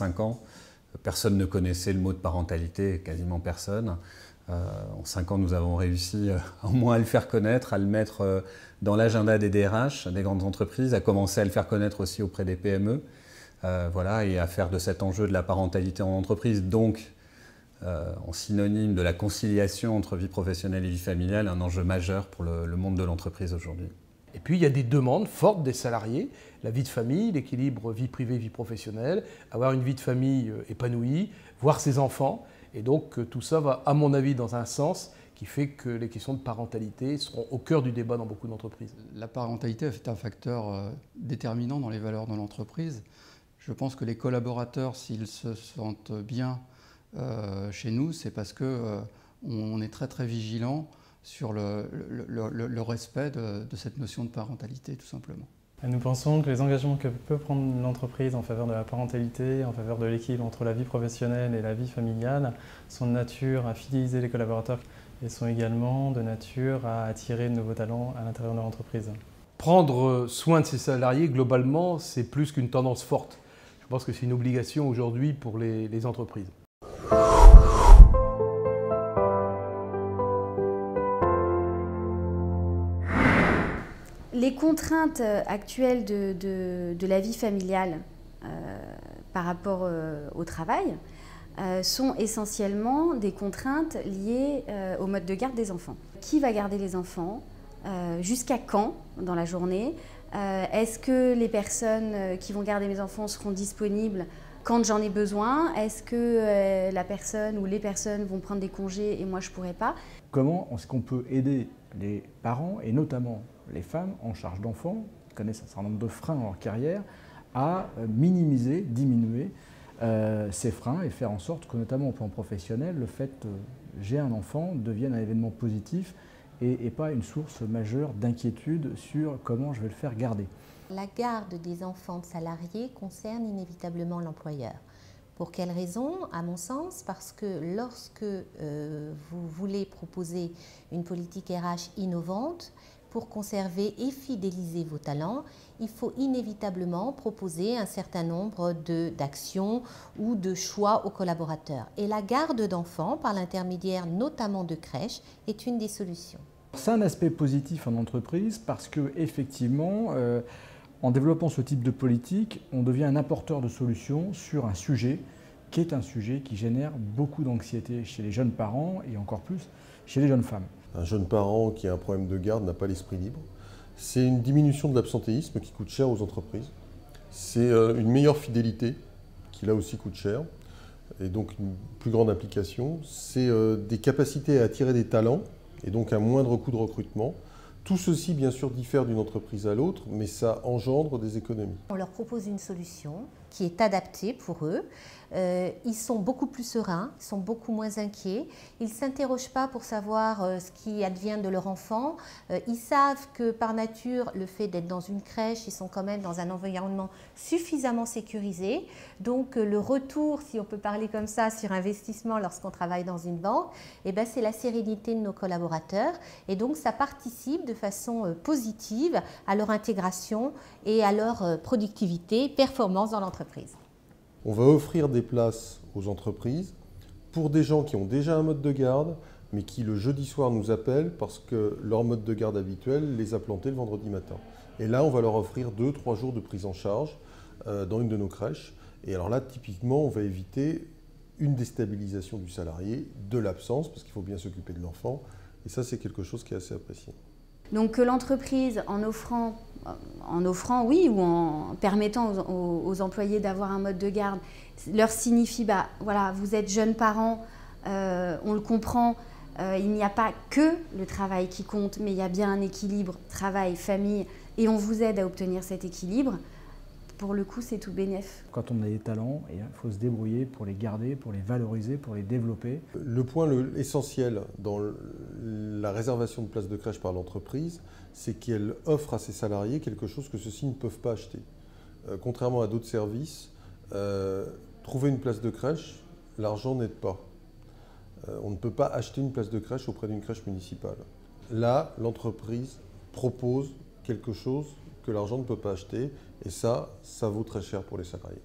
5 ans, personne ne connaissait le mot de parentalité, quasiment personne. En 5 ans, nous avons réussi au moins à le faire connaître, à le mettre dans l'agenda des DRH, des grandes entreprises, à commencer à le faire connaître aussi auprès des PME, voilà, et à faire de cet enjeu de la parentalité en entreprise, donc en synonyme de la conciliation entre vie professionnelle et vie familiale, un enjeu majeur pour le monde de l'entreprise aujourd'hui. Et puis il y a des demandes fortes des salariés, la vie de famille, l'équilibre vie privée, vie professionnelle, avoir une vie de famille épanouie, voir ses enfants. Et donc tout ça va, à mon avis, dans un sens qui fait que les questions de parentalité seront au cœur du débat dans beaucoup d'entreprises. La parentalité est un facteur déterminant dans les valeurs de l'entreprise. Je pense que les collaborateurs, s'ils se sentent bien chez nous, c'est parce qu'on est très très vigilant sur le respect de cette notion de parentalité, tout simplement. Nous pensons que les engagements que peut prendre l'entreprise en faveur de la parentalité, en faveur de l'équilibre entre la vie professionnelle et la vie familiale, sont de nature à fidéliser les collaborateurs et sont également de nature à attirer de nouveaux talents à l'intérieur de l'entreprise. Prendre soin de ses salariés, globalement, c'est plus qu'une tendance forte. Je pense que c'est une obligation aujourd'hui pour les entreprises. Les contraintes actuelles de la vie familiale par rapport au travail sont essentiellement des contraintes liées au mode de garde des enfants. Qui va garder les enfants? Jusqu'à quand dans la journée? Est-ce que les personnes qui vont garder mes enfants seront disponibles quand j'en ai besoin? Est-ce que la personne ou les personnes vont prendre des congés et moi je ne pourrai pas? Comment est-ce qu'on peut aider les parents et notamment les femmes en charge d'enfants, qui connaissent un certain nombre de freins dans leur carrière, à minimiser, diminuer ces freins et faire en sorte que, notamment au plan professionnel, le fait que j'ai un enfant devienne un événement positif et pas une source majeure d'inquiétude sur comment je vais le faire garder. La garde des enfants de salariés concerne inévitablement l'employeur. Pour quelle raison? À mon sens, parce que lorsque vous voulez proposer une politique RH innovante, pour conserver et fidéliser vos talents, il faut inévitablement proposer un certain nombre d'actions ou de choix aux collaborateurs. Et la garde d'enfants, par l'intermédiaire notamment de crèches, est une des solutions. C'est un aspect positif en entreprise parce que effectivement, en développant ce type de politique, on devient un apporteur de solutions sur un sujet qui est un sujet qui génère beaucoup d'anxiété chez les jeunes parents et encore plus chez les jeunes femmes. Un jeune parent qui a un problème de garde n'a pas l'esprit libre. C'est une diminution de l'absentéisme qui coûte cher aux entreprises. C'est une meilleure fidélité qui là aussi coûte cher et donc une plus grande implication. C'est des capacités à attirer des talents et donc un moindre coût de recrutement. Tout ceci, bien sûr, diffère d'une entreprise à l'autre, mais ça engendre des économies. On leur propose une solution qui est adaptée pour eux. Ils sont beaucoup plus sereins, ils sont beaucoup moins inquiets. Ils ne s'interrogent pas pour savoir ce qui advient de leur enfant. Ils savent que par nature, le fait d'être dans une crèche, ils sont quand même dans un environnement suffisamment sécurisé. Donc le retour, si on peut parler comme ça, sur investissement lorsqu'on travaille dans une banque, eh ben, c'est la sérénité de nos collaborateurs. Et donc ça participe de façon positive à leur intégration et à leur productivité, performance dans l'entreprise. On va offrir des places aux entreprises pour des gens qui ont déjà un mode de garde, mais qui le jeudi soir nous appellent parce que leur mode de garde habituel les a plantés le vendredi matin. Et là, on va leur offrir 2-3 jours de prise en charge dans une de nos crèches. Et alors là, typiquement, on va éviter une déstabilisation du salarié, de l'absence, parce qu'il faut bien s'occuper de l'enfant. Et ça, c'est quelque chose qui est assez apprécié. Donc que l'entreprise, en offrant, oui, ou en permettant aux employés d'avoir un mode de garde, leur signifie, bah, voilà, vous êtes jeunes parents, on le comprend, il n'y a pas que le travail qui compte, mais il y a bien un équilibre travail, famille, et on vous aide à obtenir cet équilibre. Pour le coup, c'est tout bénef. Quand on a des talents, il faut se débrouiller pour les garder, pour les valoriser, pour les développer. Le point essentiel dans la réservation de places de crèche par l'entreprise, c'est qu'elle offre à ses salariés quelque chose que ceux-ci ne peuvent pas acheter. Contrairement à d'autres services, trouver une place de crèche, l'argent n'aide pas. On ne peut pas acheter une place de crèche auprès d'une crèche municipale. Là, l'entreprise propose quelque chose que l'argent ne peut pas acheter et ça vaut très cher pour les salariés.